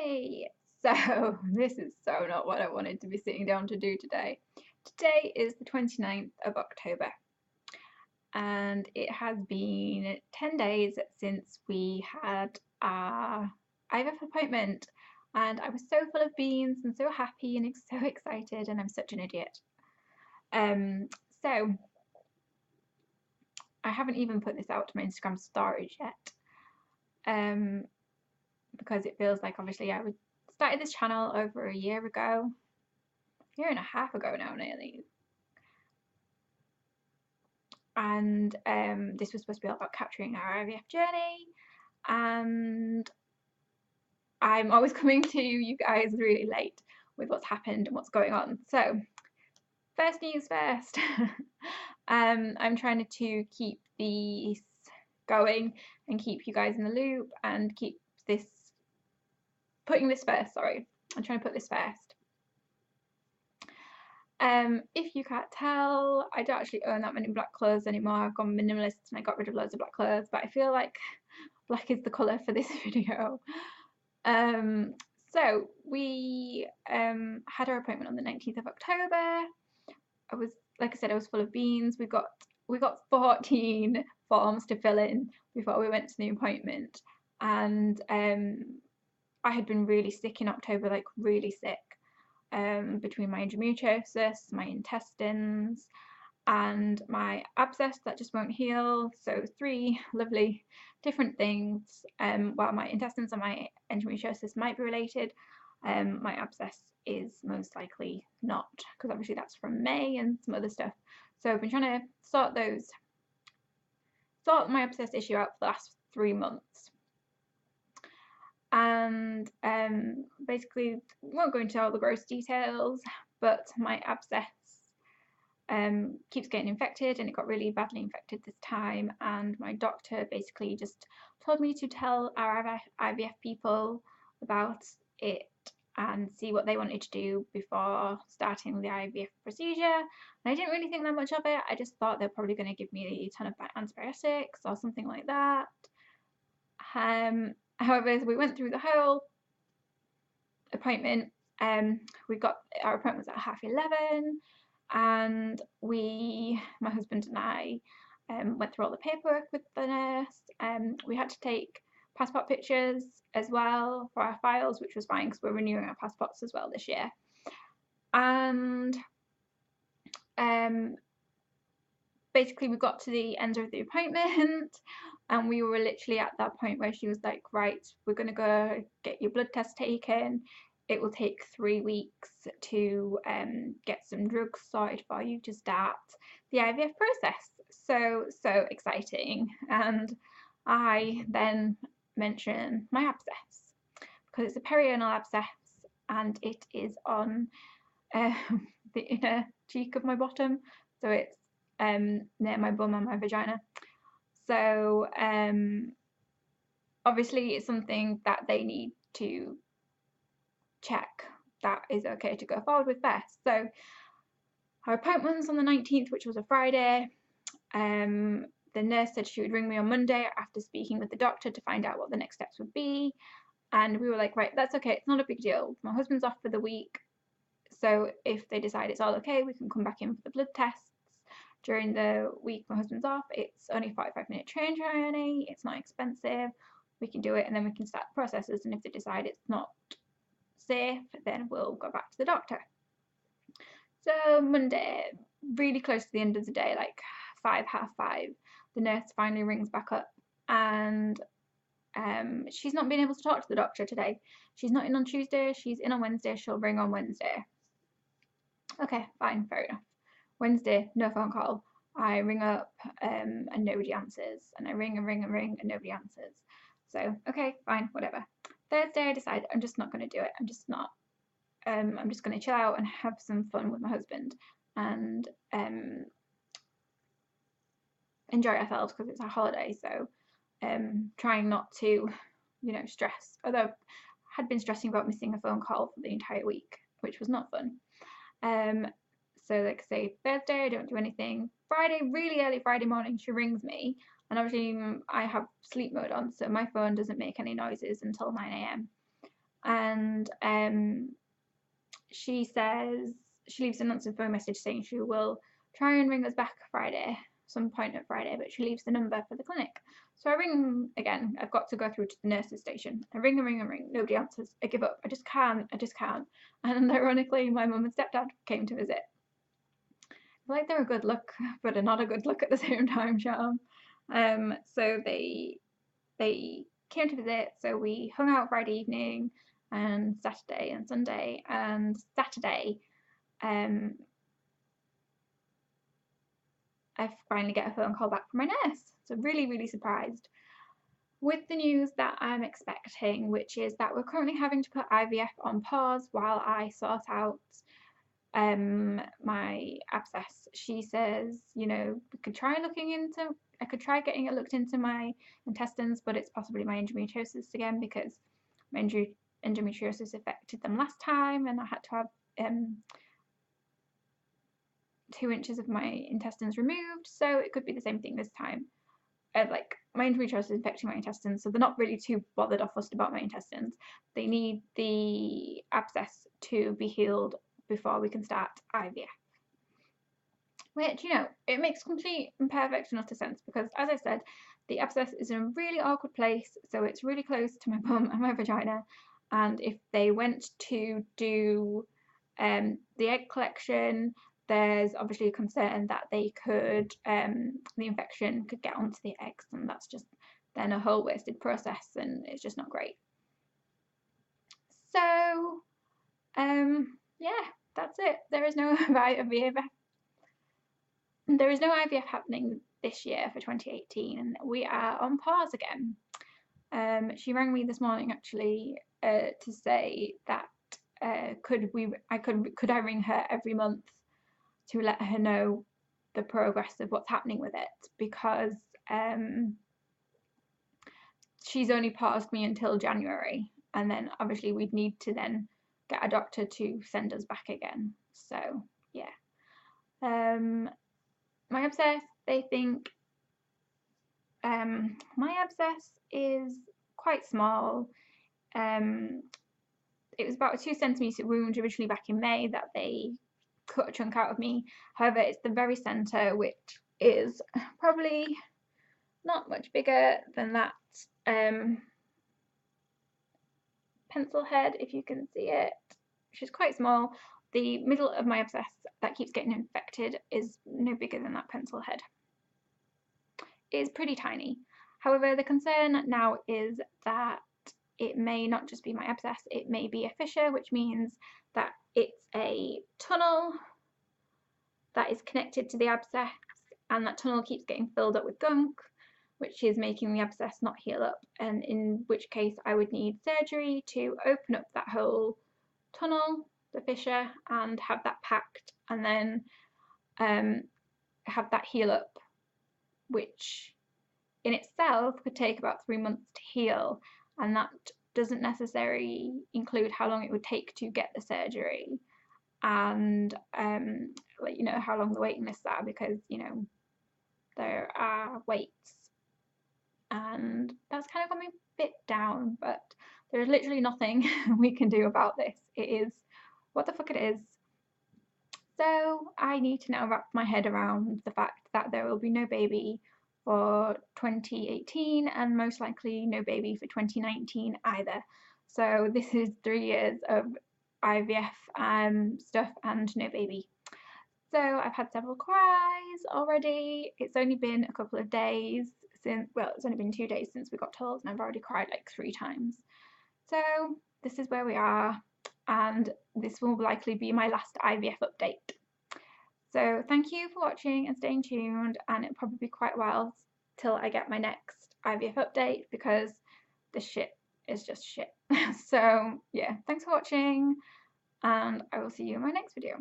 Hey! So, this is so not what I wanted to be sitting down to do today. Today is the 29th of October, and it has been 10 days since we had our IVF appointment, and I was so full of beans and so happy and so excited, and I'm such an idiot. So, I haven't even put this out to my Instagram stories yet, because it feels like obviously I started this channel over a year ago, year and a half ago now nearly, and this was supposed to be all about capturing our IVF journey, and I'm always coming to you guys really late with what's happened and what's going on. So first news first. I'm trying to keep these going and keep you guys in the loop and keep this putting this first. Sorry, I'm trying to put this first. If you can't tell, I don't actually own that many black clothes anymore. I've gone minimalist and I got rid of loads of black clothes, but I feel like black is the colour for this video. So we had our appointment on the 19th of October. I was, like I said, I was full of beans. We got 14 forms to fill in before we went to the appointment, and I had been really sick in October, like really sick. Between my endometriosis, my intestines, and my abscess that just won't heal. So 3 lovely different things. While my intestines and my endometriosis might be related, my abscess is most likely not, because obviously that's from May and some other stuff. So I've been trying to sort my abscess issue out for the last 3 months. And basically, won't go into all the gross details, but my abscess keeps getting infected, and it got really badly infected this time, and my doctor basically just told me to tell our IVF people about it and see what they wanted to do before starting the IVF procedure. And I didn't really think that much of it. I just thought they're probably going to give me a ton of antibiotics or something like that. However, as we went through the whole appointment, our appointment was at 11:30, and my husband and I, went through all the paperwork with the nurse. We had to take passport pictures as well for our files, which was fine because we're renewing our passports as well this year. And basically we got to the end of the appointment, and we were literally at that point where she was like, right, we're going to go get your blood test taken. It will take 3 weeks to get some drugs sorted for you to start the IVF process. So exciting. And I then mention my abscess, because it's a perianal abscess, and it is on the inner cheek of my bottom, so it's near my bum and my vagina. So obviously it's something that they need to check that is okay to go forward with first. So our appointment was on the 19th, which was a Friday. The nurse said she would ring me on Monday after speaking with the doctor to find out what the next steps would be. And we were like, right, that's okay, it's not a big deal. My husband's off for the week, so if they decide it's all okay, we can come back in for the blood tests during the week my husband's off. It's only a 45-minute train journey, it's not expensive, we can do it, and then we can start the processes, and if they decide it's not safe, then we'll go back to the doctor. So Monday, really close to the end of the day, like 5:30, the nurse finally rings back up, and she's not been able to talk to the doctor today. She's not in on Tuesday, she's in on Wednesday, she'll ring on Wednesday. Okay, fine, fair enough. Wednesday, no phone call. I ring up and nobody answers, and I ring and ring and ring and nobody answers. So, okay, fine, whatever. Thursday, I decide I'm just not going to do it. I'm just going to chill out and have some fun with my husband and enjoy ourselves, because it's our holiday. So trying not to, stress. Although I had been stressing about missing a phone call for the entire week, which was not fun. So like I say, Thursday I don't do anything. Friday, really early Friday morning, she rings me, and obviously I have sleep mode on, so my phone doesn't make any noises until 9 a.m. and she says she leaves an unanswered phone message saying she will try and ring us back Friday, some point at Friday, but she leaves the number for the clinic. So I ring again. I've got to go through to the nurse's station. I ring and ring and ring. Nobody answers. I give up. I just can't. And ironically, my mum and stepdad came to visit. Like they're a good look, but are not a good look at the same time, Charm. So they came to visit. So we hung out Friday evening and Saturday and Sunday. And Saturday, I finally get a phone call back from my nurse. So really surprised with the news that I'm expecting, which is that we're currently having to put IVF on pause while I sort out my abscess. She says, you know, I could try getting it looked into my intestines, but it's possibly my endometriosis again, because my endometriosis affected them last time and I had to have 2 inches of my intestines removed, so it could be the same thing this time. Like, my endometriosis is infecting my intestines, so they're not really too bothered or fussed about my intestines. They need the abscess to be healed before we can start IVF. Which, you know, it makes complete and perfect and utter sense, because as I said, the abscess is in a really awkward place, so it's really close to my bum and my vagina, and if they went to do the egg collection, there's obviously a concern that they could, the infection could get onto the eggs, and that's just then a whole wasted process, and it's just not great. So, yeah, that's it. There is no IVF. There is no IVF happening this year for 2018, and we are on pause again. She rang me this morning actually to say that could I ring her every month to let her know the progress of what's happening with it, because she's only paused me until January, and then obviously we'd need to then get a doctor to send us back again. So yeah, my abscess, they think my abscess is quite small. It was about a 2 centimetre wound originally back in May that they cut a chunk out of me. However, it's the very centre, which is probably not much bigger than that pencil head, if you can see it, which is quite small. The middle of my abscess that keeps getting infected is no bigger than that pencil head. It is pretty tiny. However, the concern now is that it may not just be my abscess, it may be a fissure, which means that it's a tunnel that is connected to the abscess, and that tunnel keeps getting filled up with gunk, which is making the abscess not heal up, and in which case I would need surgery to open up that whole tunnel, the fissure, and have that packed, and then have that heal up, which in itself could take about 3 months to heal, and that doesn't necessarily include how long it would take to get the surgery, and you know, how long the waiting lists are, because you know there are waits, and that's kind of got me a bit down, but there's literally nothing we can do about this. It is what the fuck it is. So I need to now wrap my head around the fact that there will be no baby for 2018, and most likely no baby for 2019 either. So this is 3 years of IVF stuff and no baby. So I've had several cries already. It's only been a couple of days since, well, it's only been 2 days since we got told, and I've already cried like 3 times. So this is where we are, and this will likely be my last IVF update. So thank you for watching and staying tuned, and it'll probably be quite a while till I get my next IVF update, because this shit is just shit. So yeah, thanks for watching, and I will see you in my next video.